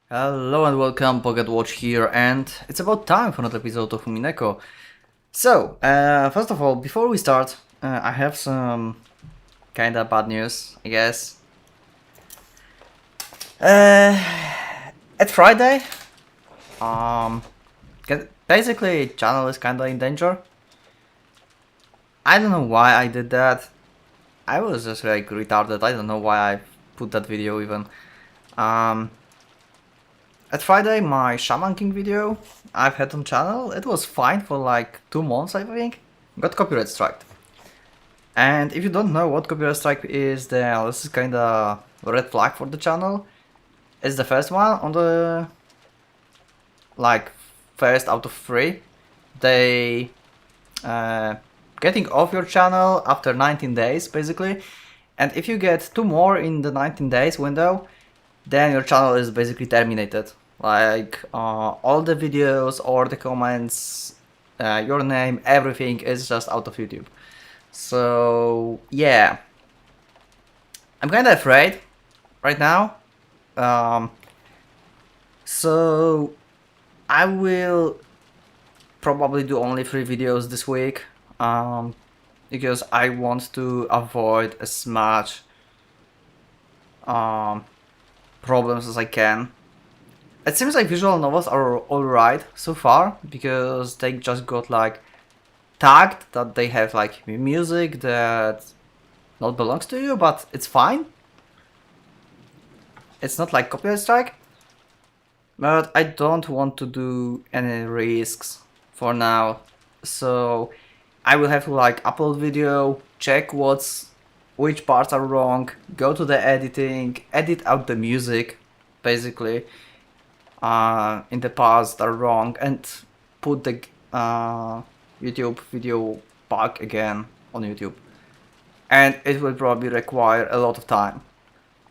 Hello and welcome, PocketWatch here, and it's about time for another episode of Umineko. So, first of all, before we start, I have some kinda bad news, I guess. At Friday, um, basically, channel is kinda in danger. I don't know why I did that. I was just like retarded. I don't know why I put that video even. At Friday, my Shaman King video I've had on channel, it was fine for like 2 months, I think. Got copyright striked. And if you don't know what copyright strike is, then this is kinda a red flag for the channel. It's the first one on the like first out of 3. They getting off your channel after 19 days basically. And if you get 2 more in the 19 days window, then your channel is basically terminated. Like all the videos or the comments, your name, everything is just out of YouTube. So yeah, I'm kinda afraid right now. So I will probably do only 3 videos this week, because I want to avoid as much problems as I can. It seems like visual novels are alright so far, because they just got like tagged that they have like music that not belongs to you, but it's fine. It's not like copyright strike. But I don't want to do any risks for now. So I will have to like upload video, check which parts are wrong, go to the editing, edit out the music, basically, in the parts that are wrong, and put the YouTube video back again on YouTube. And it will probably require a lot of time.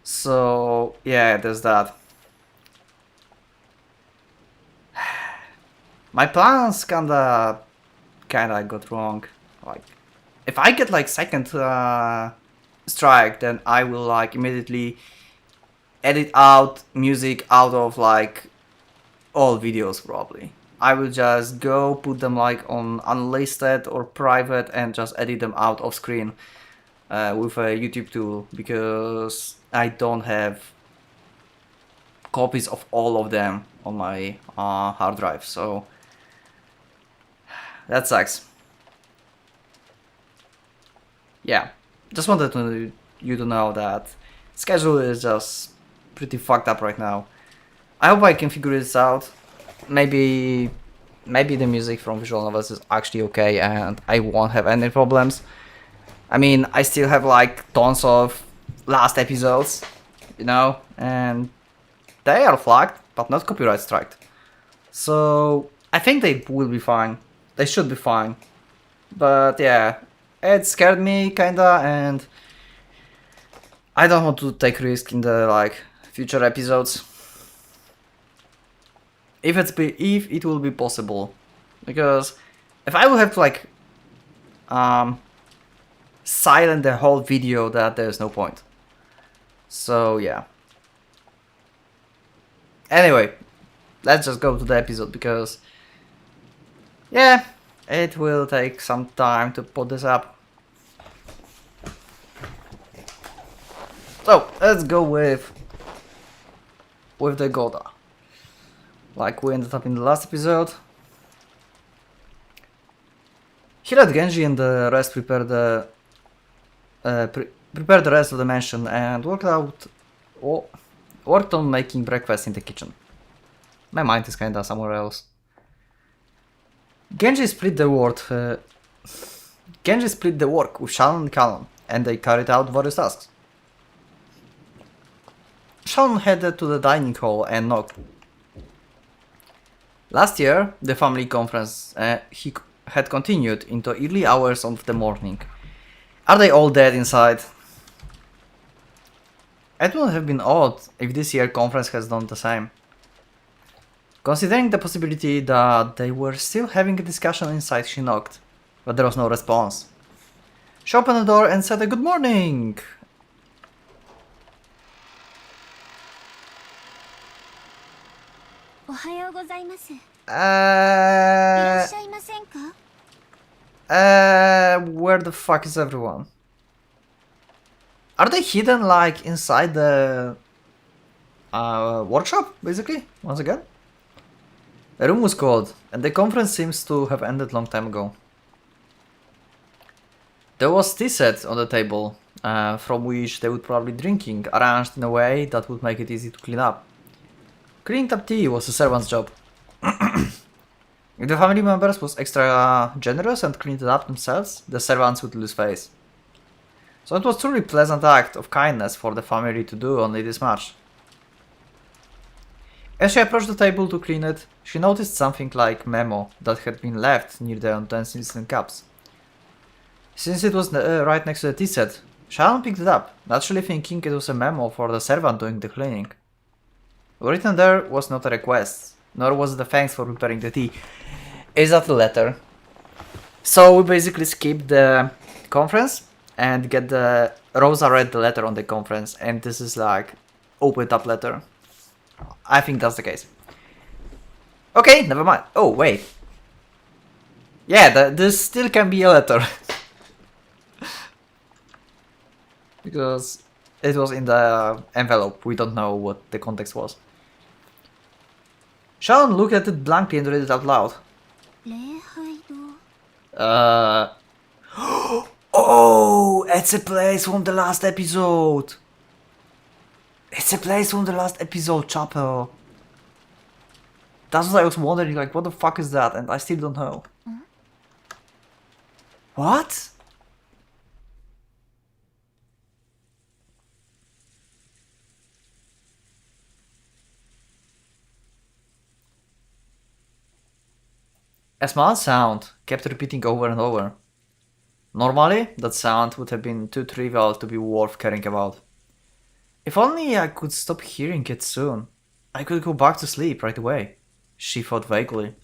So yeah, there's that. My plans kinda got wrong. Like, if I get like second strike, then I will like immediately edit out music out of like all videos probably. I will just go put them like on unlisted or private and just edit them out of screen with a YouTube tool, because I don't have copies of all of them on my hard drive, so that sucks. Yeah, just wanted you to know that schedule is just pretty fucked up right now. I hope I can figure this out. Maybe the music from visual novels is actually okay and I won't have any problems. I mean, I still have like tons of last episodes, and they are flagged, but not copyright striked. So I think they will be fine. They should be fine. But yeah, it scared me kinda, and I don't want to take risk in the like future episodes. If it will be possible, because if I will have to like silent the whole video, that there's no point. So yeah. Anyway, let's just go to the episode, because yeah, it will take some time to put this up. So let's go with the Goda. Like we ended up in the last episode. He let Genji and the rest prepare the rest of the mansion and worked on making breakfast in the kitchen. My mind is kinda somewhere else. Genji split the work with Shannon and Callan, and they carried out various tasks. Shannon headed to the dining hall and knocked. Last year, the family conference had continued into early hours of the morning. Are they all dead inside? It would have been odd if this year's conference has done the same. Considering the possibility that they were still having a discussion inside, she knocked, but there was no response. She opened the door and said a good morning. Where the fuck is everyone? Are they hidden like inside the workshop, basically? Once again? The room was cold, and the conference seems to have ended long time ago. There was tea set on the table, from which they would probably be drinking, arranged in a way that would make it easy to clean up. Cleaning up tea was a servant's job. If the family members was extra generous and cleaned it up themselves, the servants would lose face. So it was truly pleasant act of kindness for the family to do only this much. As she approached the table to clean it, she noticed something like memo that had been left near the utensils and cups. Since it was right next to the tea set, Sharon picked it up, naturally thinking it was a memo for the servant doing the cleaning. Written there was not a request, nor was it a thanks for preparing the tea. Is that a letter? So we basically skip the conference and get the... Rosa read the letter on the conference, and this is like opened up letter. I think that's the case. Okay, never mind. Oh, wait. Yeah, this still can be a letter. Because it was in the envelope. We don't know what the context was. Sharon looked at it blankly and read it out loud. Oh, it's a place from the last episode. It's a place from the last episode, Chapel. That's what I was wondering, like, what the fuck is that? And I still don't know. What? A small sound kept repeating over and over. Normally, that sound would have been too trivial to be worth caring about. If only I could stop hearing it soon. I could go back to sleep right away, she thought vaguely.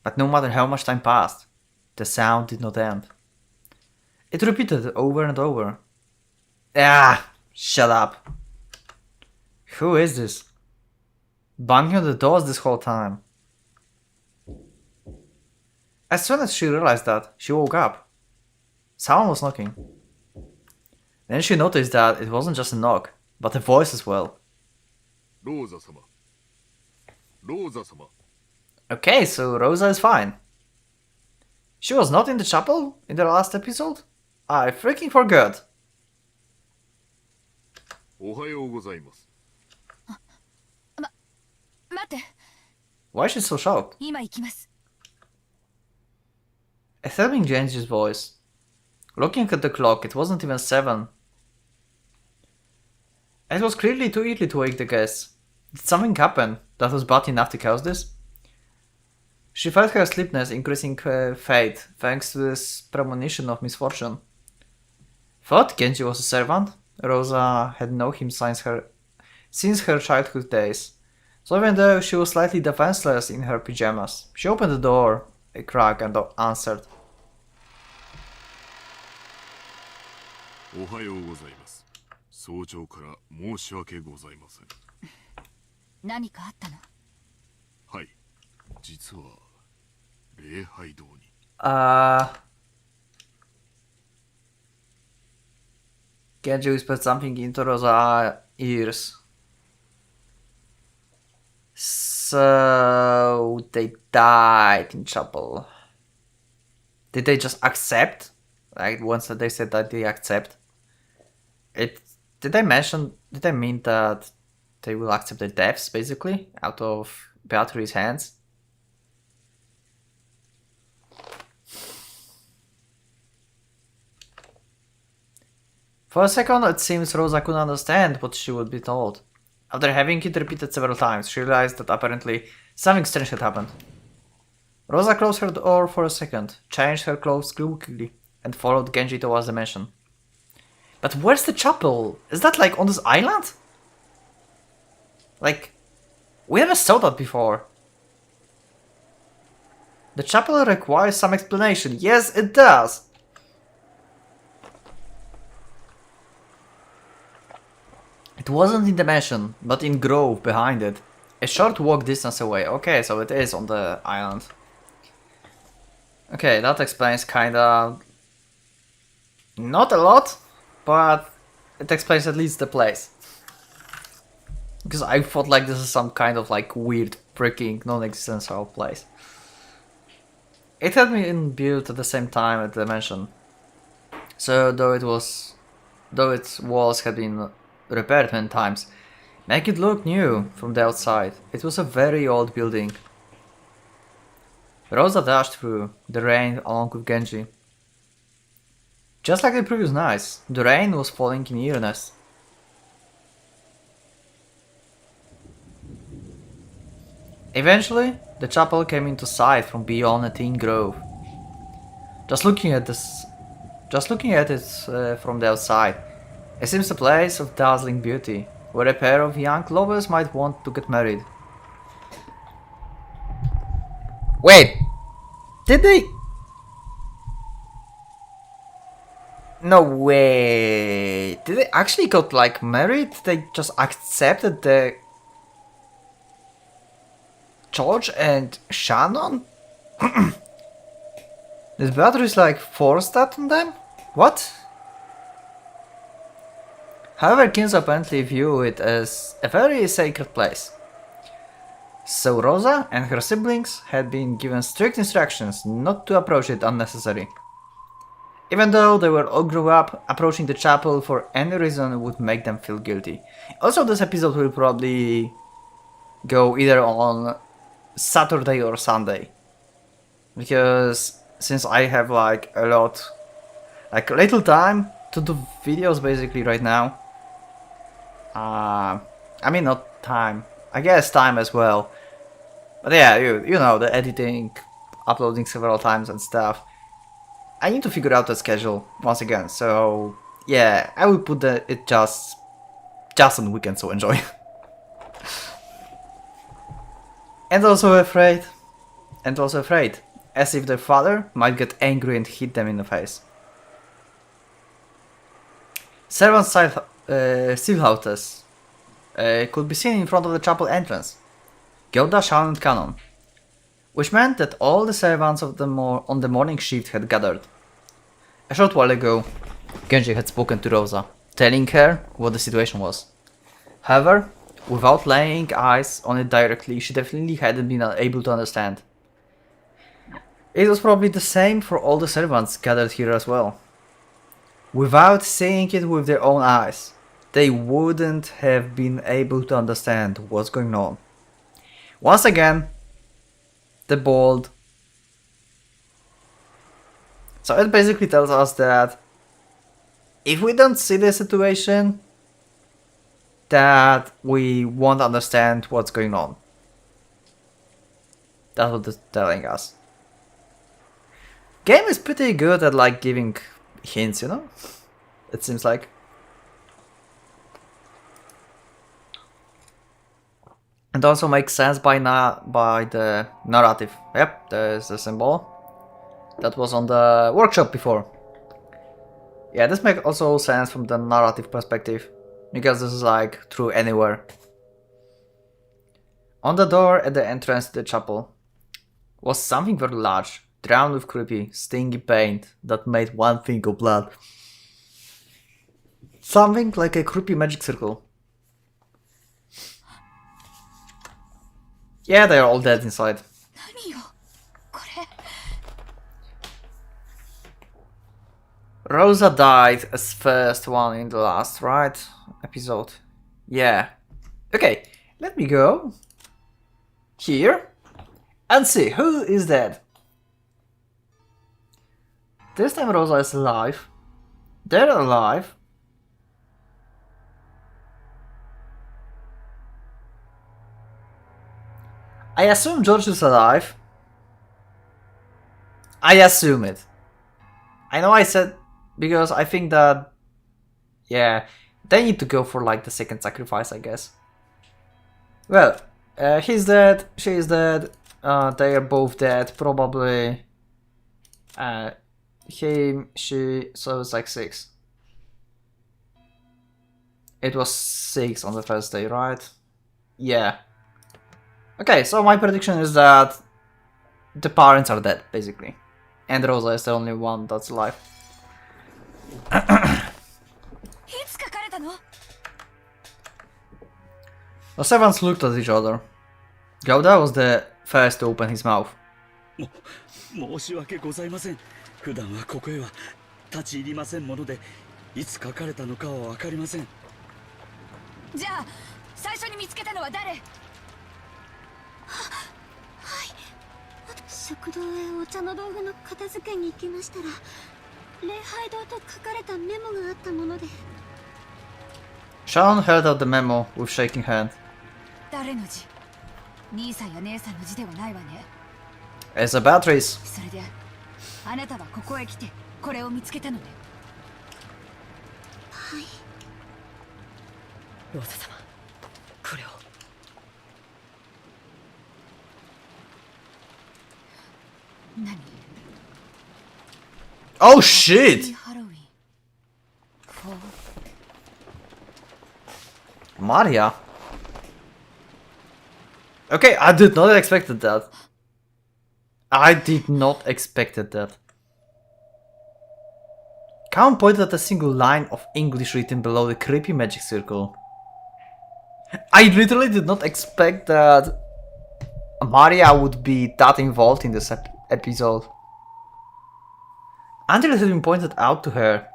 But no matter how much time passed, the sound did not end. It repeated over and over. Ah, shut up. Who is this? Banging on the doors this whole time. As soon as she realized that, she woke up. Someone was knocking. Then she noticed that it wasn't just a knock, but a voice as well. Rosa-sama. Rosa-sama. Okay, so Rosa is fine. She was not in the chapel in the last episode? I freaking forgot. おはようございます。待って。 Why is she so shocked? 今行きます。 A threatening Genji's voice. Looking at the clock, it wasn't even 7. It was clearly too early to wake the guests. Did something happen that was bad enough to cause this? She felt her sleepiness increasing fate thanks to this premonition of misfortune. Thought Genji was a servant? Rosa had known him since her childhood days. So even though she was slightly defenseless in her pajamas, she opened the door a crack and answered. おはようございます。早朝から申し訳ございません。何かあったの？はい、実は礼拝堂に。Genji whispered something into Rosa's ears. So they died in chapel. Did they just accept? Like once they said that they accept. Did they mean that they will accept their deaths basically out of Beatrice's hands? For a second, it seems Rosa couldn't understand what she would be told. After having it repeated several times, she realized that apparently something strange had happened. Rosa closed her door for a second, changed her clothes quickly, and followed Genji towards the mansion. But where's the chapel? Is that like on this island? Like, we never saw that before. The chapel requires some explanation. Yes, it does! It wasn't in the mansion, but in grove behind it. A short walk distance away. Okay, so it is on the island. Okay, that explains kinda... not a lot, but it explains at least the place. Because I thought like this is some kind of like weird, freaking non-existential place. It had been built at the same time at the mansion. So though its walls had been repaired many times, make it look new from the outside. It was a very old building. Rosa dashed through the rain along with Genji. Just like the previous nights, the rain was falling in earnest. Eventually, the chapel came into sight from beyond a thin grove. Just looking at it from the outside, it seems a place of dazzling beauty, where a pair of young lovers might want to get married. Wait! Did they? No way! Did they actually got like married? They just accepted the George and Shannon? Did Beatrice like force that on them? What? However, kings apparently view it as a very sacred place. So Rosa and her siblings had been given strict instructions not to approach it unnecessarily. Even though they were all grew up, approaching the chapel for any reason would make them feel guilty. Also, this episode will probably go either on Saturday or Sunday. Because since I have like a little time to do videos basically right now. I mean not time, I guess time as well. But yeah, you know, the editing, uploading several times and stuff. I need to figure out the schedule once again, so yeah, I will put it just on weekends, so enjoy. and also afraid, as if their father might get angry and hit them in the face. Servants' steel houses could be seen in front of the chapel entrance. Gilda, Shawn and Cannon, which meant that all the servants of on the morning shift had gathered. A short while ago, Genji had spoken to Rosa, telling her what the situation was. However, without laying eyes on it directly, she definitely hadn't been able to understand. It was probably the same for all the servants gathered here as well. Without seeing it with their own eyes, they wouldn't have been able to understand what's going on. Once again, the bold. So it basically tells us that if we don't see the situation, that we won't understand what's going on. That's what it's telling us. Game is pretty good at like giving hints, you know? It seems like. And also makes sense by the narrative. Yep, there's the symbol that was on the workshop before. Yeah, this makes also sense from the narrative perspective, because this is like true anywhere. On the door at the entrance to the chapel was something very large, drowned with creepy, stingy paint that made one thing of blood. Something like a creepy magic circle. Yeah, they are all dead inside. Rosa died as first one in the last, right? Episode. Yeah. Okay, let me go here and see who is dead. This time Rosa is alive. They're alive. I assume George is alive. I assume it. I know I said, because I think that, yeah, they need to go for like the second sacrifice, I guess. Well, he's dead, she's dead, they are both dead, probably. Him, she, so it's like 6. It was 6 on the first day, right? Yeah. Okay, so my prediction is that the parents are dead, basically. And Rosa is the only one that's alive. いつ書かれたの？ The servants looked at each other. Gouda was the first to open his mouth. 申し訳ございません。普段はここへは立ち入りませんもので、いつ書かれたのかはわかりません。じゃあ最初に見つけたのは誰？食堂へお茶の道具の片付けに行きましたら、礼拝堂と書かれたメモがあったもので。Sharon held out the memo with shaking hand. 誰の字？兄さんや姉さんの字ではないわね。 It's a Beatrice. それであなたはここへ来てこれを見つけたのね。はい。ローザ様、これを。何？ Oh shit! ハロウィン。Maria? Okay, I did not expect that. I did not expect that. Count pointed at a single line of English written below the creepy magic circle. I literally did not expect that Maria would be that involved in this episode. Until it had been pointed out to her,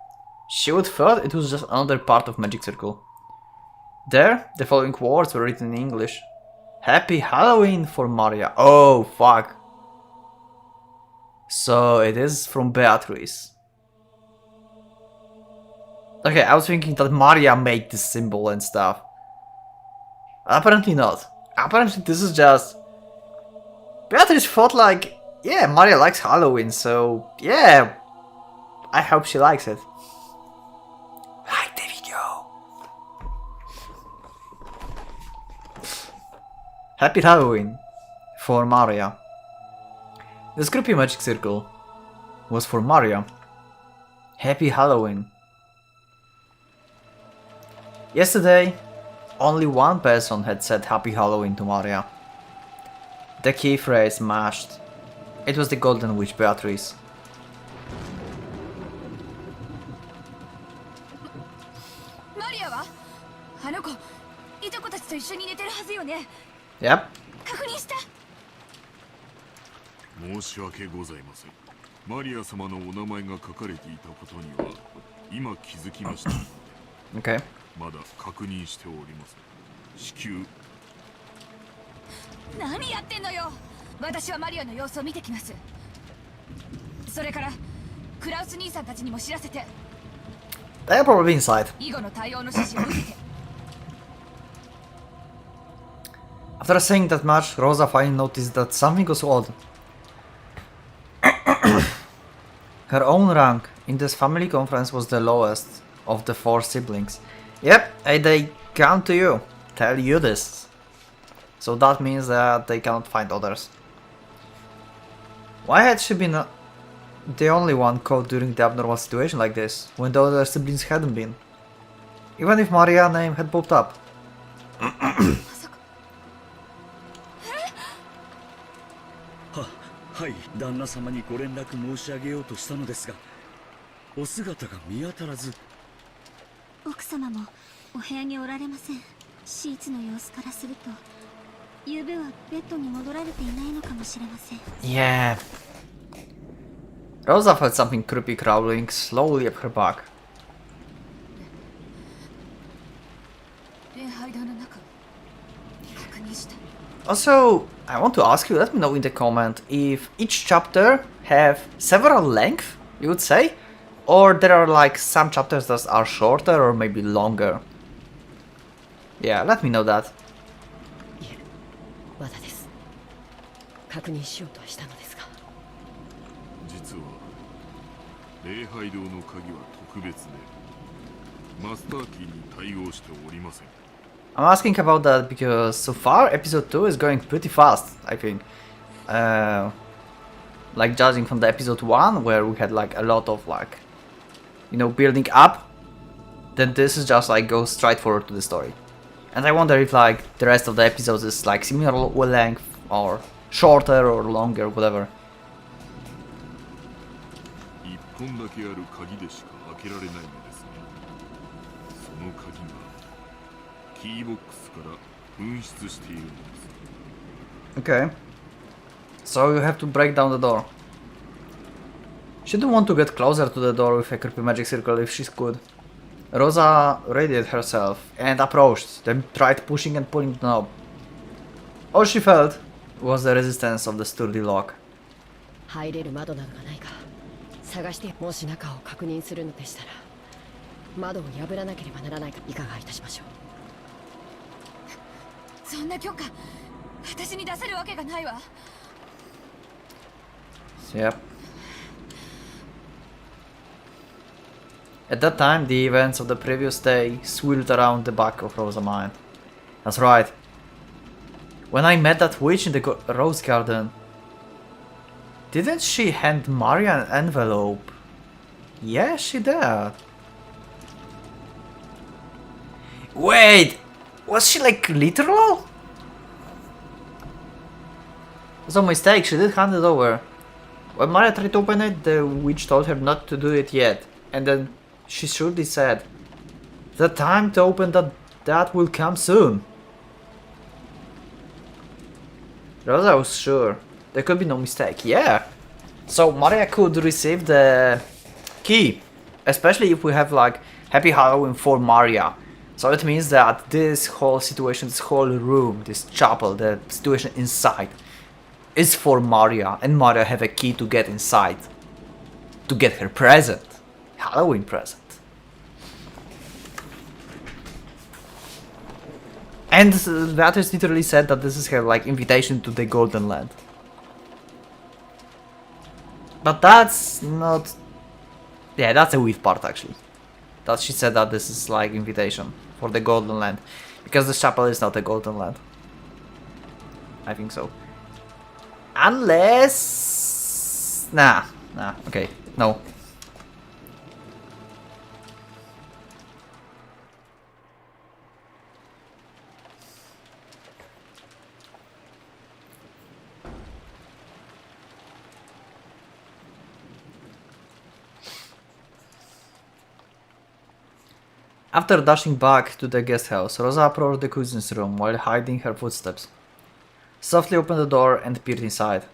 she would thought it was just another part of Magic Circle. There, the following words were written in English. Happy Halloween for Maria. Oh, fuck. So it is from Beatrice. Okay, I was thinking that Maria made this symbol and stuff. Apparently not. Apparently this is just... Beatrice thought like, yeah, Maria likes Halloween, so yeah, I hope she likes it. Like the video. Happy Halloween for Maria. This creepy magic circle was for Maria. Happy Halloween. Yesterday, only one person had said Happy Halloween to Maria. The key phrase matched. It was the Golden Witch Beatrice. Maria は？あの子、いとこたちと一緒に寝てるはずよね。 Yep. 確認した。申し訳ございません。マリア様のお名前が書かれていたことには今気づきましたので、 Okay. まだ確認しておりません。至急。何やってんのよ。私はマリアの様子を見てきます。それからクラウス兄さんたちにも知らせて。 They're probably inside. 以後の対応の指示を受けて。 After saying that much, Rosa finally noticed that something was odd. Her own rank in this family conference was the lowest of the 4 siblings. Yep, and they come to you, tell you this. So that means that they cannot find others. Why had she been the only one caught during the abnormal situation like this, when the other siblings hadn't been? Even if Maria's name had popped up. はい、旦那様にご連絡申し上げようとしたのですが、お姿が見当たらず。奥様もお部屋におられません。シーツの様子からすると、昨夜はベッドに戻られていないのかもしれません。Yeah. Rosa felt something creepy crawling slowly up her back. 礼拝堂の中確認した。 Also, I want to ask you, let me know in the comment if each chapter have several length, you would say? Or there are like some chapters that are shorter or maybe longer. Yeah, let me know that. いえ、まだです。確認しようとはしたのですが。実は礼拝堂の鍵は特別でマスターキーに対応しておりません。 I'm asking about that because so far episode 2 is going pretty fast, I think. Like judging from the episode 1 where we had like a lot of like, you know, building up, then this is just like go straight forward to the story. And I wonder if like the rest of the episodes is like similar length or shorter or longer, whatever. 一本だけある鍵でしか開けられないのですね。その鍵がキーボックスから紛失しているのです。 Okay. So you have to break down the door. She didn't want to get closer to the door with a creepy magic circle if she could. Rosa readied herself and approached, then tried pushing and pulling the knob. All she felt was the resistance of the sturdy lock. 入れる窓などがないか探して、もし中を確認するのでしたら窓を破らなければならないか。いかがいたしましょう。そんな許可私に出せるわけがないわ。 Yep. At that time, the events of the previous day swirled around the back of Rosa's mind. That's right. When I met that witch in the rose garden, didn't she hand Maria an envelope? Yes, she did. Wait! Was she like literal? It was a mistake, she did hand it over. When Maria tried to open it, the witch told her not to do it yet, and then she surely said, "The time to open that will come soon." Rosa was sure. There could be no mistake. Yeah. So Maria could receive the key, especially if we have like Happy Halloween for Maria. So it means that this whole situation, this whole room, this chapel, the situation inside is for Maria, and Maria have a key to get inside, to get her present, Halloween present. And that is literally said that this is her like invitation to the Golden Land. But that's not... Yeah, that's a weird part actually. That she said that this is like invitation for the Golden Land. Because the chapel is not a Golden Land. I think so. Unless... Nah, okay, no. After dashing back to the guest house, Rosa approached the cousin's room while hiding her footsteps. Softly opened the door and peered inside.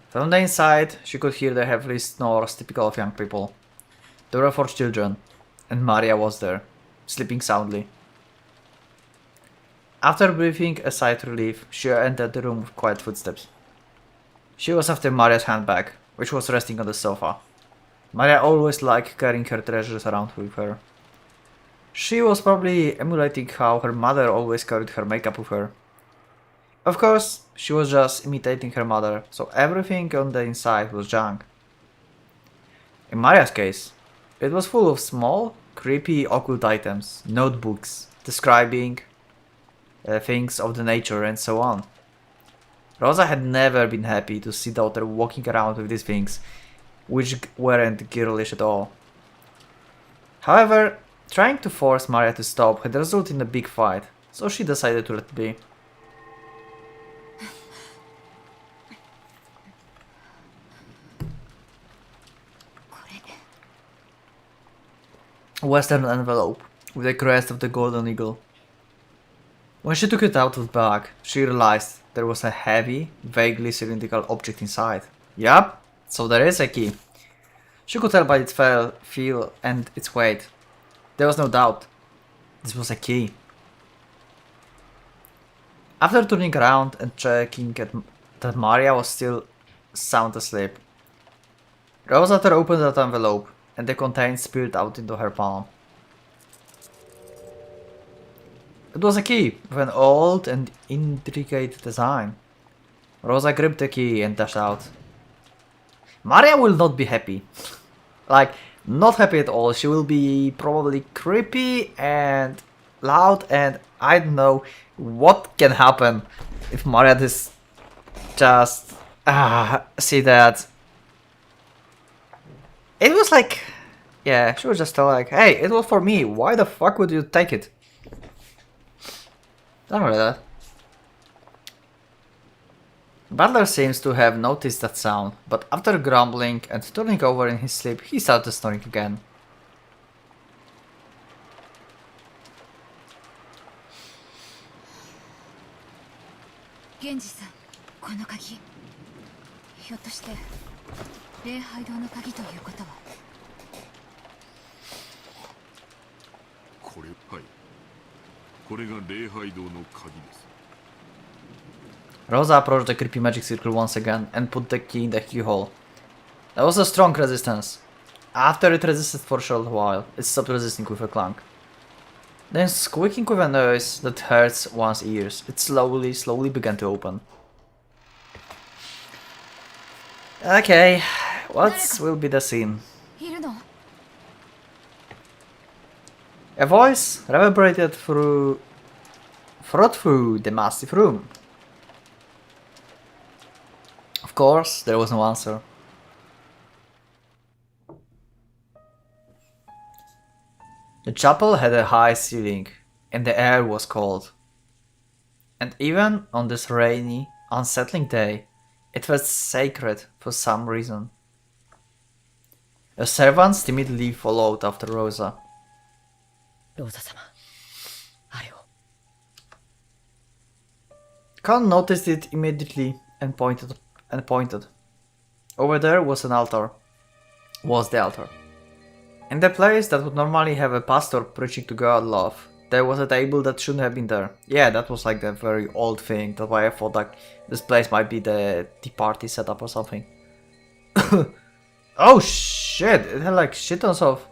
From the inside, she could hear the heavy snores typical of young people. There were 4 children, and Maria was there, sleeping soundly. After breathing a sigh of relief, she entered the room with quiet footsteps. She was after Maria's handbag, which was resting on the sofa. Maria always liked carrying her treasures around with her. She was probably emulating how her mother always carried her makeup with her. Of course, she was just imitating her mother, so everything on the inside was junk. In Maria's case, it was full of small, creepy occult items, notebooks, describing things of the nature and so on. Rosa had never been happy to see daughter walking around with these things, which weren't girlish at all. However, trying to force Maria to stop had resulted in a big fight, so she decided to let it be. Western envelope with the crest of the golden eagle. When she took it out of the bag, she realized there was a heavy, vaguely cylindrical object inside. Yup, so there is a key. She could tell by its feel and its weight. There was no doubt. This was a key. After turning around and checking that Maria was still sound asleep, Rosa opened that envelope and the contents spilled out into her palm. It was a key with an old and intricate design. Rosa gripped the key and dashed out. Maria will not be happy. Like, not happy at all. She will be probably creepy and loud, and I don't know what can happen if Maria just see that. It was like, yeah, she was just like, hey, it was for me, why the fuck would you take it? Don't worry that. Butler seems to have noticed that sound, but after grumbling and turning over in his sleep, he started snoring again. Genji さん、この鍵、ひょっとして礼拝堂の鍵ということは。これ、はい。これが礼拝堂の鍵です。 Rosa approached the creepy magic circle once again and put the key in the keyhole. There was a strong resistance. After it resisted for a short while, it stopped resisting with a clunk. Then, squeaking with a noise that hurts one's ears, it slowly began to open. Okay, what will be the scene? いるの？ A voice reverberated through the massive room. Of course, there was no answer. The chapel had a high ceiling, and the air was cold. And even on this rainy, unsettling day, it felt sacred for some reason. The servants timidly followed after Rosa. ローザ様、あれを。 Khan noticed it immediately and pointed. Over there was the altar. In the place that would normally have a pastor preaching to God love, there was a table that shouldn't have been there. Yeah, that was like a very old thing. That's why I thought like this place might be the tea party setup or something. Oh shit! It had like shit tons of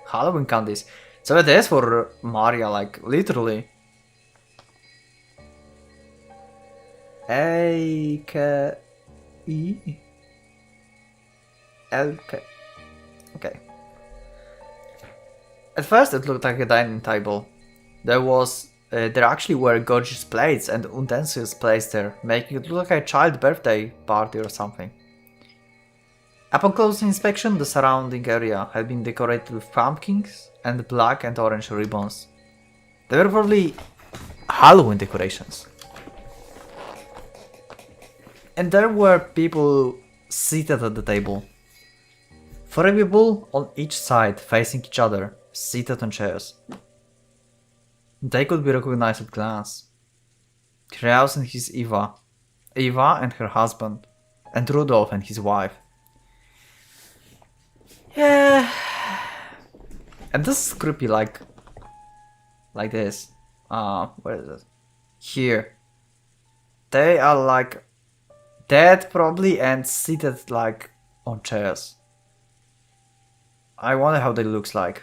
Halloween candies. So it is for Maria, like literally. A-K-E? L-K. Okay. At first it looked like a dining table. There actually were gorgeous plates and utensils placed there, making it look like a child birthday party or something. Upon close inspection, the surrounding area had been decorated with pumpkins and black and orange ribbons. They were probably Halloween decorations. And there were people seated at the table. 4 people on each side facing each other, seated on chairs. They could be recognized at glance. Kraus and his Eva and her husband, and Rudolf and his wife. Yeah. And this is creepy, like this. Where is it? Here. They are like dead probably and seated like on chairs. I wonder how they looks like.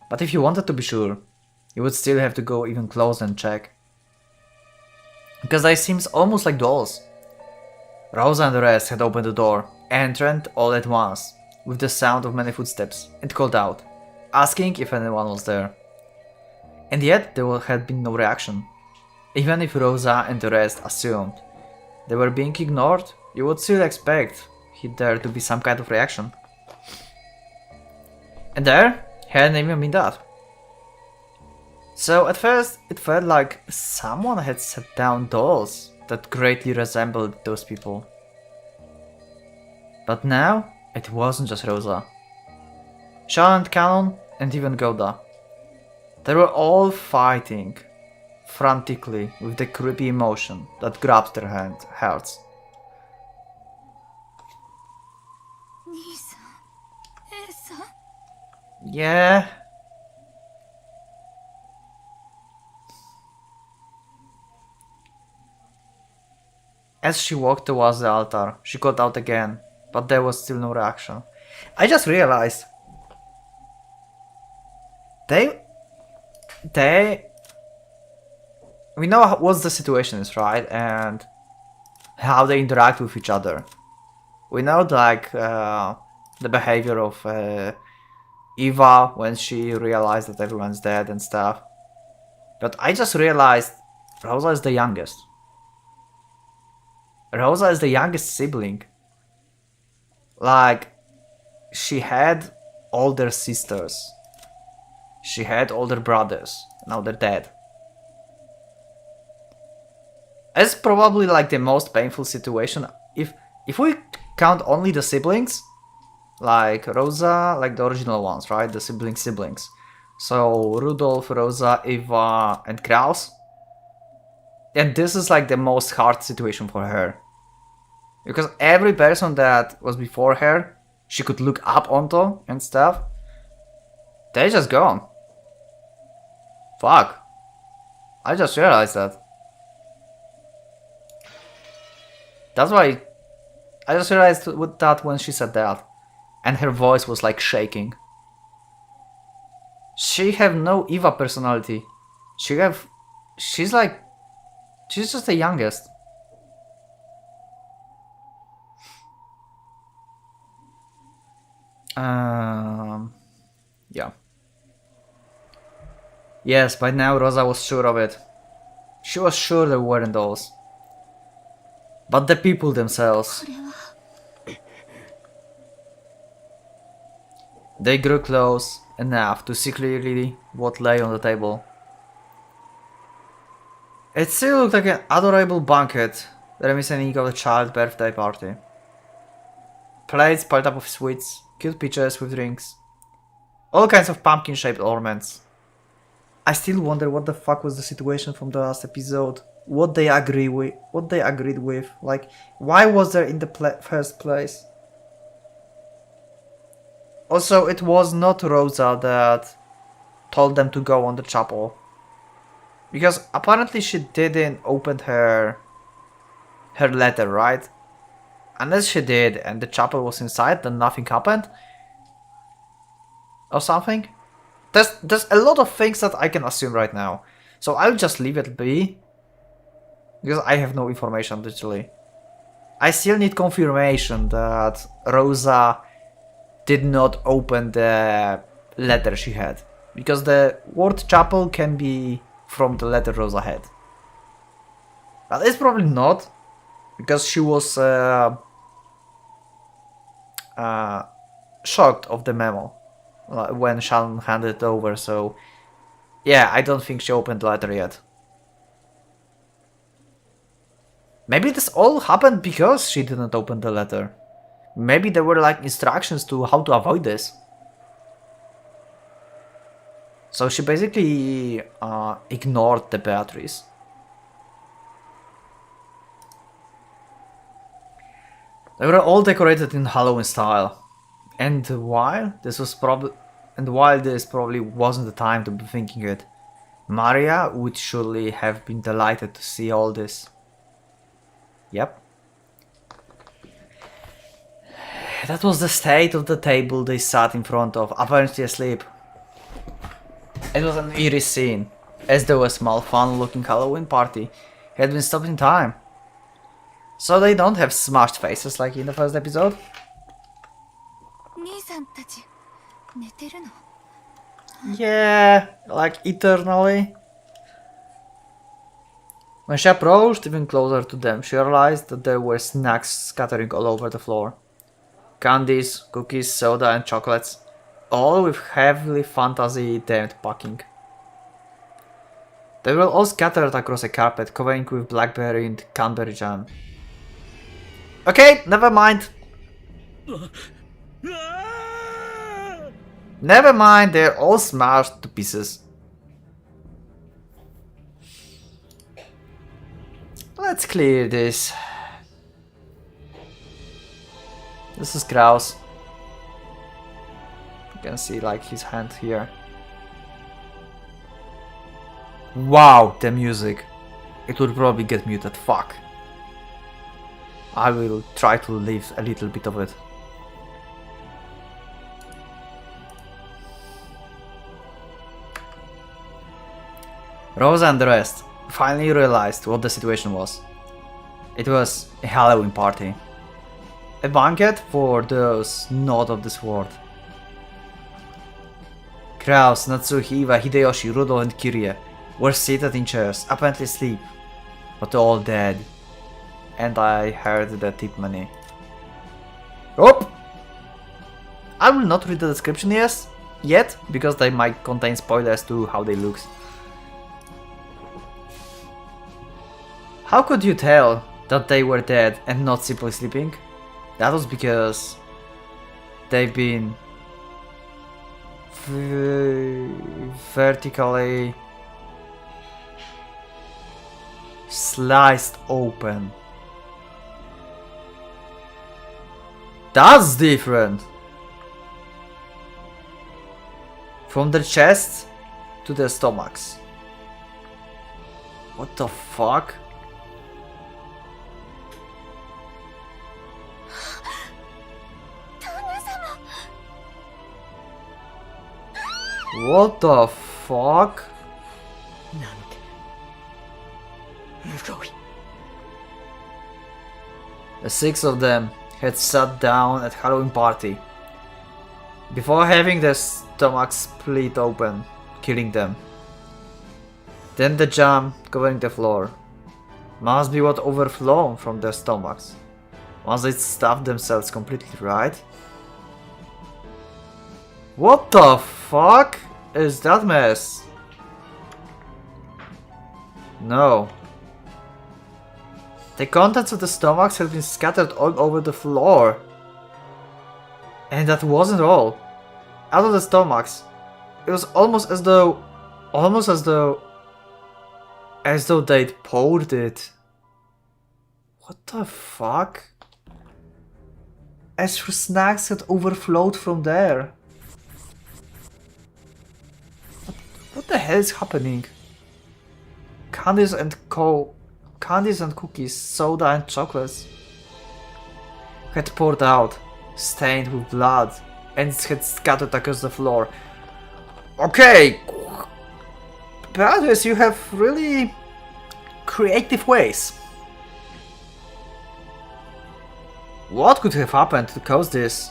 But if you wanted to be sure, you would still have to go even closer and check. Because they seems almost like dolls. Rosa and the rest had opened the door, entered all at once, with the sound of many footsteps, and called out, asking if anyone was there. And yet there had been no reaction. Even if Rosa and the rest assumed they were being ignored, you would still expect there to be some kind of reaction. And there hadn't even been that. So at first it felt like someone had set down dolls that greatly resembled those people. But now it wasn't just Rosa. Sean and Cannon and even Goda. They were all fighting frantically with the creepy emotion that grabbed their hearts. 兄さん、Aさん。 Yeah. As she walked towards the altar, she called out again, but there was still no reaction. I just realized we know what the situation is, right? And how they interact with each other. We know like the behavior of Eva when she realized that everyone's dead and stuff. But I just realized Rosa is the youngest. Rosa is the youngest sibling. Like, she had older sisters. She had older brothers. Now they're dead. It's probably like the most painful situation. If we count only the siblings, like Rosa, like the original ones, right? The siblings. So Rudolph, Rosa, Eva, and Kraus. And this is like the most hard situation for her. Because every person that was before her, she could look up onto and stuff, they're just gone. Fuck. I just realized that. That's why I just realized with that when she said that. And her voice was like shaking. She have no Eva personality. She's just the youngest. Yeah. Yes, by now Rosa was sure of it. She was sure they weren't dolls. But the people themselves. They grew close enough to see clearly what lay on the table. It still looked like an adorable banquet, reminiscent of a child birthday party. Plates piled up with sweets, cute pictures with drinks, all kinds of pumpkin-shaped ornaments. I still wonder what the fuck was the situation from the last episode. What they agreed with. Like, why was there in the first place? Also, it was not Rosa that told them to go on the chapel. Because apparently she didn't open her letter, right? Unless she did and the chapel was inside, then nothing happened. Or something. There's a lot of things that I can assume right now. So I'll just leave it be. Because I have no information, literally. I still need confirmation that Rosa did not open the letter she had. Because the word chapel can be from the letter Rosa had. But it's probably not. Because she was shocked of the memo when Shannon handed it over, so yeah, I don't think she opened the letter yet. Maybe this all happened because she didn't open the letter. Maybe there were like instructions to how to avoid this. So she basically ignored the Beatrice. They were all decorated in Halloween style. And while this probably wasn't the time to be thinking it, Maria would surely have been delighted to see all this. Yep. That was the state of the table they sat in front of, apparently asleep. It was an eerie scene, as though a small fun-looking Halloween party had been stopped in time. So they don't have smashed faces like in the first episode? Yeah, like eternally. When she approached even closer to them, she realized that there were snacks scattering all over the floor. Candies, cookies, soda and chocolates, all with heavily fantasy-themed packing. They were all scattered across a carpet covering with blackberry and cranberry jam. Okay, never mind. Never mind, they're all smashed to pieces. Let's clear this. This is Kraus. You can see like his hand here. Wow, the music. It would probably get muted, fuck. I will try to leave a little bit of it. Rosa and the rest finally realized what the situation was. It was a Halloween party. A banquet for those not of this world. Kraus, Natsuki, Eva, Hideyoshi, Rudolph and Kirie were seated in chairs, apparently asleep, but all dead. And I heard the tip money. Oh! I will not read the description, yes, yet, because they might contain spoilers to how they look. How could you tell that they were dead and not simply sleeping? That was because they've been vertically sliced open. That's different! From the chest to the stomachs. What the fuck? What the fuck? なんて無ごい The 6 of them had sat down at Halloween party before having their stomachs split open, killing them. Then the jam covering the floor must be what overflowed from their stomachs once they stuffed themselves completely, right? What the fuck is that mess? No. The contents of the stomachs had been scattered all over the floor. And that wasn't all. Out of the stomachs, it was almost as though they'd poured it. What the fuck? As for snacks had overflowed from there. What the hell is happening? Candies and cookies, soda and chocolates had poured out, stained with blood, and had scattered across the floor. Okay, Brothers, you have really creative ways. What could have happened to cause this?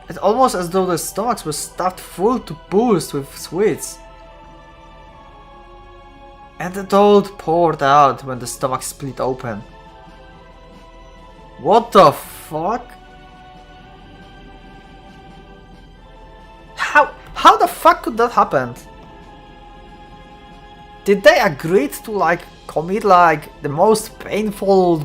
It's almost as though the stomachs were stuffed full to burst with sweets. And it all poured out when the stomach split open. What the fuck? How the fuck could that happen? Did they agree to commit the most painful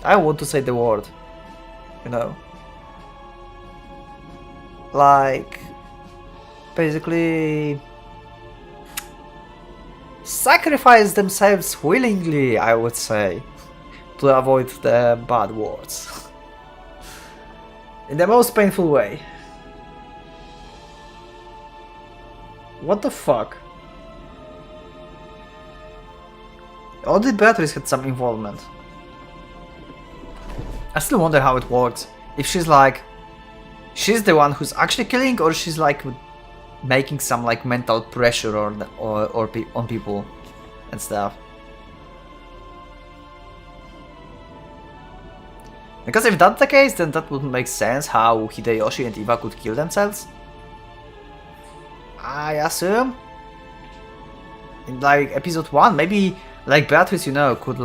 I want to say the word, you know, basically sacrifice themselves willingly, I would say, to avoid the bad words. In the most painful way. What the fuck? All the batteries had some involvement. I still wonder how it works. If she's the one who's actually killing, or she's making some mental pressure on people and stuff. Because if that's the case, then that would make sense how Hideyoshi and Eva could kill themselves. I assume. In episode 1, maybe Beatrice, could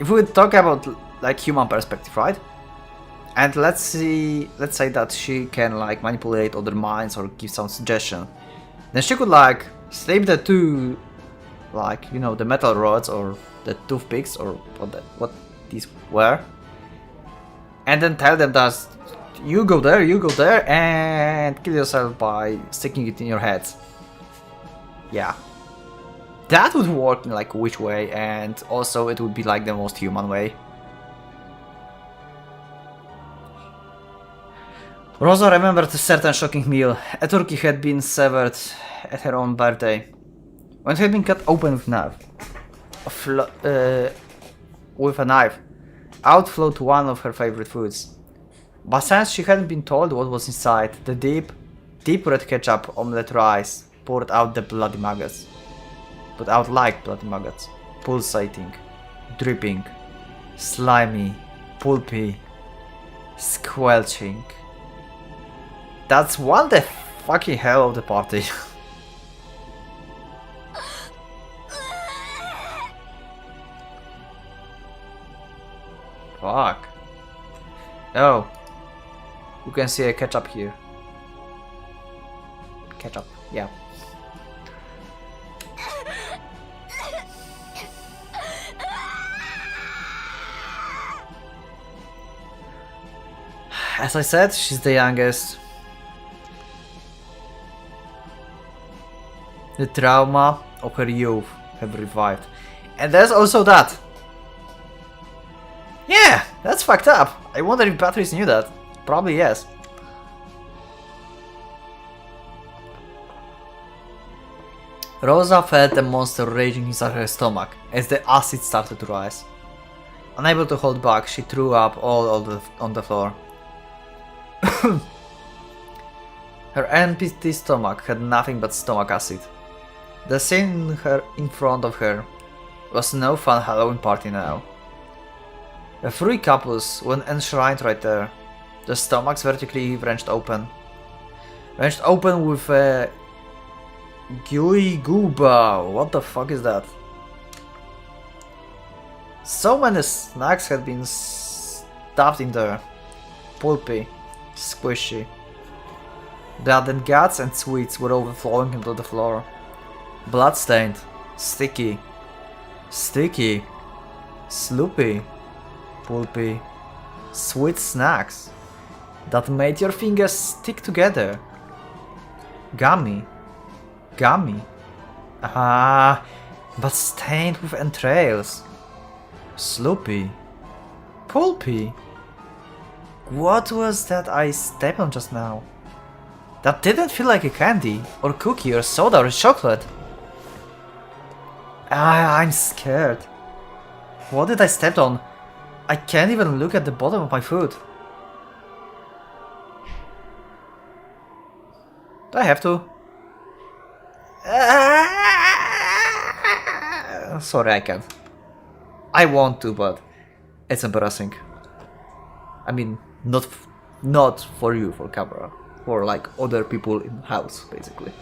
if we talk about human perspective, right? And let's say that she can manipulate other minds or give some suggestion. Then she could slip the two the metal rods or the toothpicks or what these were. And then tell them that you go there and kill yourself by sticking it in your head. Yeah. That would work in which way, and also it would be the most human way. Rosa remembered a certain shocking meal. A turkey had been severed at her own birthday. When it had been cut open with a knife, out flowed one of her favorite foods. But since she hadn't been told what was inside, the deep red ketchup omelette rice poured out the bloody maggots. Put out like bloody maggots. Pulsating, dripping, slimy, pulpy, squelching. That's one the fucking hell of the party. Fuck. Oh. You can see a ketchup here. Ketchup, yeah. As I said, she's the youngest. The trauma of her youth have revived. And there's also that. Yeah, that's fucked up. I wonder if Patrice knew that. Probably yes. Rosa felt the monster raging inside her stomach as the acid started to rise. Unable to hold back, she threw up all on the floor. Her empty stomach had nothing but stomach acid. The scene in front of her was no fun Halloween party now. The three couples were enshrined right there, their stomachs vertically wrenched open. Wrenched open with a gooey gooba. What the fuck is that? So many snacks had been stuffed in there. Pulpy, squishy. Blood and guts and sweets were overflowing into the floor. Bloodstained, sticky, sloopy, pulpy, sweet snacks that made your fingers stick together. Gummy, but stained with entrails. Sloopy, pulpy. What was that I stepped on just now? That didn't feel like a candy, or cookie, or soda, or chocolate. I'm scared. What did I step on? I can't even look at the bottom of my foot. Do I have to? Sorry, I can't. I want to, but it's embarrassing. I mean, not for you, for camera. For like other people in the house, basically.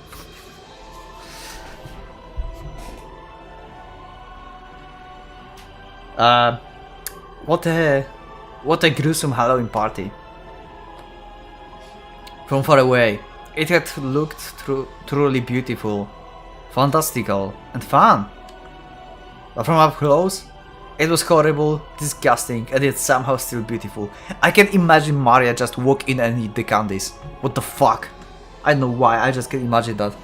What a gruesome Halloween party. From far away, it had looked truly beautiful, fantastical, and fun. But from up close, it was horrible, disgusting, and yet somehow still beautiful. I can imagine Maria just walk in and eat the candies. What the fuck? I don't know why, I just can imagine that.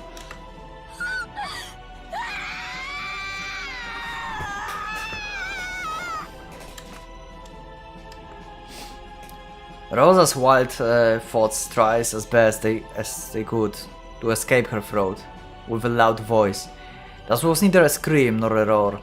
Rosa's wild thoughts tries as best as they could to escape her throat with a loud voice. That was neither a scream nor a roar.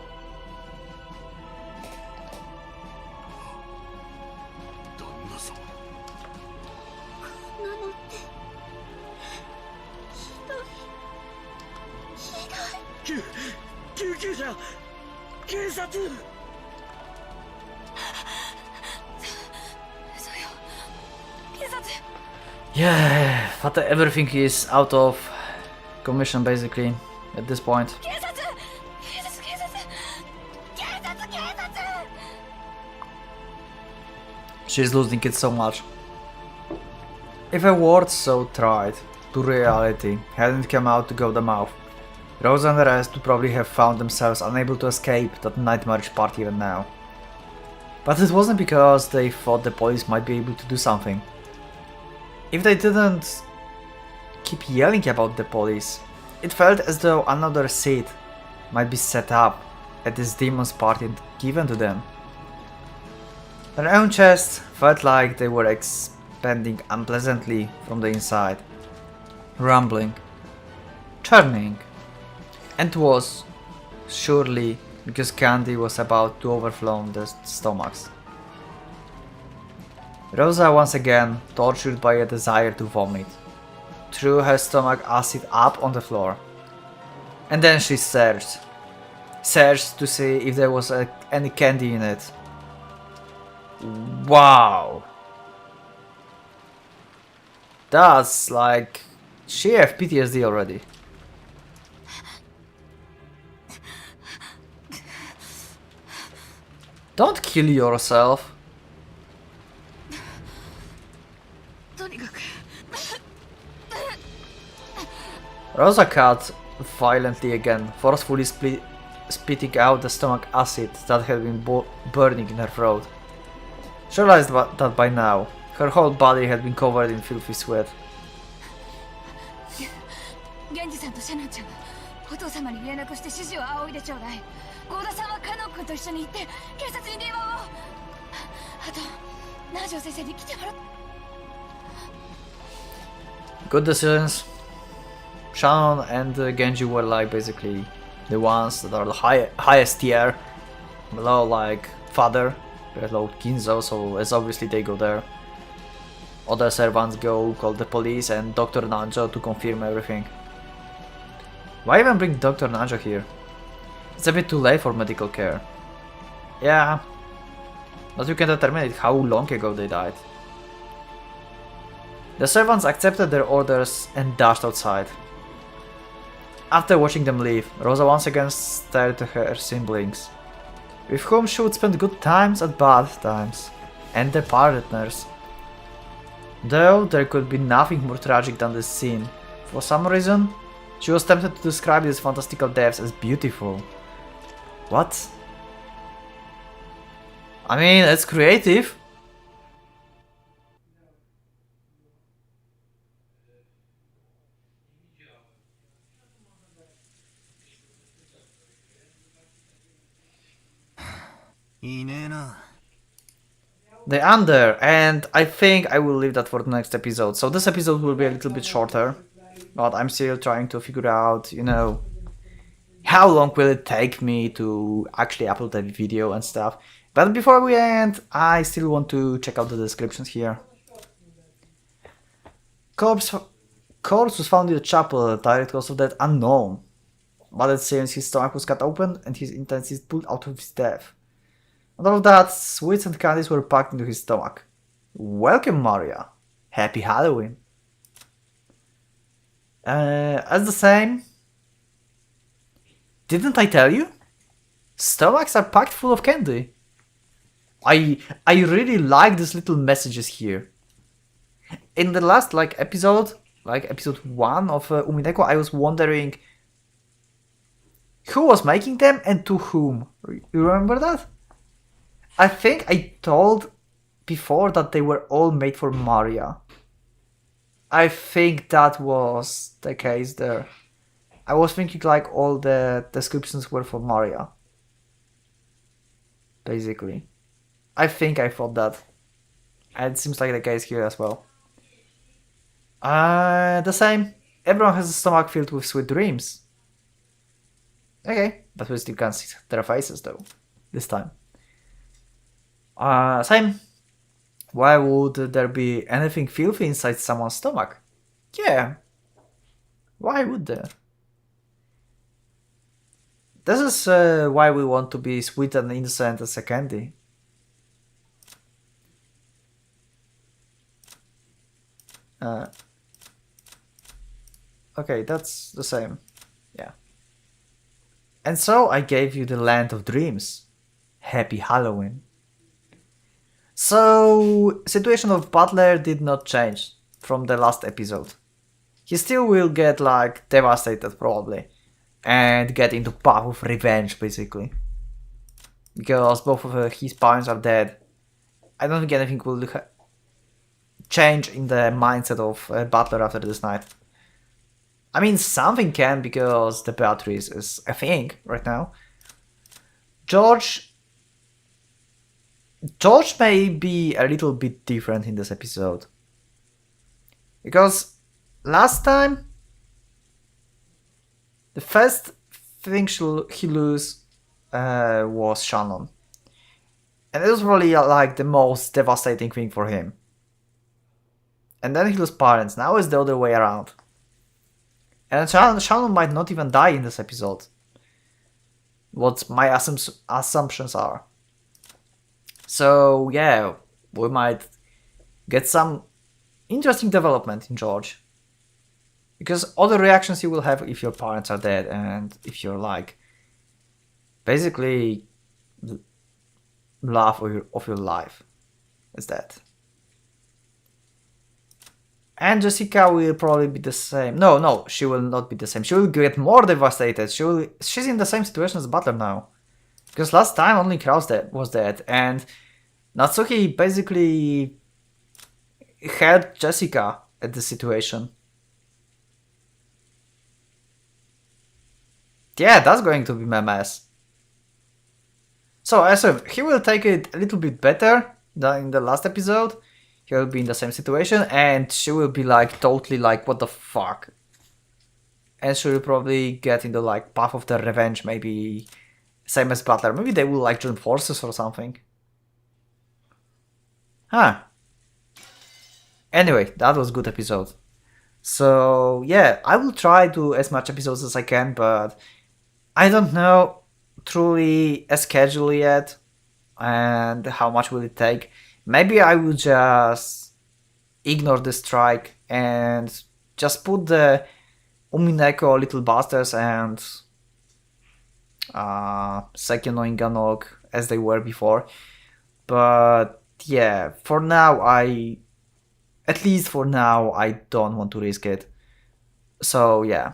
Yeah, but everything is out of commission basically at this point. She's losing it so much. If a word so tried to reality hadn't come out to go the mouth, Rosa and the rest would probably have found themselves unable to escape that nightmarish party even now. But it wasn't because they thought the police might be able to do something. If they didn't keep yelling about the police, it felt as though another seat might be set up at this demon's party and given to them. Their own chests felt like they were expanding unpleasantly from the inside, rumbling, churning, and was surely because candy was about to overflow their stomachs. Rosa, once again tortured by a desire to vomit, threw her stomach acid up on the floor. And then she searched to see if there was any candy in it. Wow! That's like... she have PTSD already. Don't kill yourself. Rosa cut violently again, forcefully spitting out the stomach acid that had been burning in her throat. She realized that by now, her whole body had been covered in filthy sweat. 源氏さんとシャナンちゃん、お父様に連絡して指示を仰いでちょうだい。郷田さんはカノン君と一緒に行って警察に電話を。あと南條先生に来てもらう。Good decisions. Shannon and Genji were like basically the ones that are the highest tier, below like father, below Kinzo, so as obviously they go there. Other servants go call the police and Dr. Nanjo to confirm everything. Why even bring Dr. Nanjo here? It's a bit too late for medical care. Yeah, but you can determine how long ago they died. The servants accepted their orders and dashed outside. After watching them leave, Rosa once again stared at her siblings, with whom she would spend good times and bad times, and their partners. Though there could be nothing more tragic than this scene, for some reason, she was tempted to describe these fantastical deaths as beautiful. What? I mean, it's creative. The under, and I think I will leave that for the next episode. So this episode will be a little bit shorter, but I'm still trying to figure out, you know, how long will it take me to actually upload a video and stuff. But before we end, I still want to check out the descriptions here. Corpse was found in the chapel, direct cause of death unknown. But it seems his stomach was cut open and his intestines pulled out of his death. On top of that, sweets and candies were packed into his stomach. Welcome, Maria. Happy Halloween. As the same. Didn't I tell you? Stomachs are packed full of candy. I really like these little messages here. In the last episode 1 of Umineko, I was wondering who was making them and to whom. You remember that? I think I told before that they were all made for Maria. I think that was the case there. I was thinking like all the descriptions were for Maria. Basically. I think I thought that. And it seems like the case here as well. The same. Everyone has a stomach filled with sweet dreams. Okay, but we still can't see their faces though. This time. Same. Why would there be anything filthy inside someone's stomach? Yeah. Why would there? This is why we want to be sweet and innocent as a candy. Okay, that's the same. Yeah. And so I gave you the land of dreams. Happy Halloween. So, situation of Butler did not change from the last episode. He still will get devastated probably and get into path of revenge basically. Because both of his parents are dead. I don't think anything will change in the mindset of Butler after this night. I mean, something can because the Beatrice is a thing right now. George may be a little bit different in this episode. Because last time, the first thing he lose was Shannon. And it was really the most devastating thing for him. And then he lost parents. Now it's the other way around. And Shannon might not even die in this episode. What my assumptions are. So yeah, we might get some interesting development in George. Because all the reactions you will have if your parents are dead and if you're basically love of your life is dead. And Jessica will probably be the same. No, she will not be the same. She will get more devastated. She's in the same situation as Butler now. Because last time only Kraus was dead, and Natsuki basically helped Jessica at the situation. Yeah, that's going to be my mess. So I assume he will take it a little bit better than in the last episode. He will be in the same situation, and she will be like totally like, what the fuck? And she will probably get into like path of the revenge, maybe same as Butler. Maybe they will like join forces or something. Huh. Anyway, that was a good episode. So yeah, I will try to as much episodes as I can, but I don't know truly a schedule yet, and how much will it take. Maybe I will just ignore the strike and just put the Umineko little bastards and Seki no Inganok as they were before. But yeah, for now at least for now, I don't want to risk it. So yeah,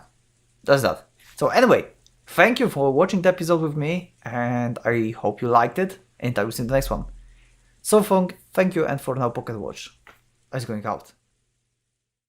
that's that. So anyway, thank you for watching the episode with me, and I hope you liked it, and I will see you in the next one. So thank you, and for now, Pocket Watch is going out.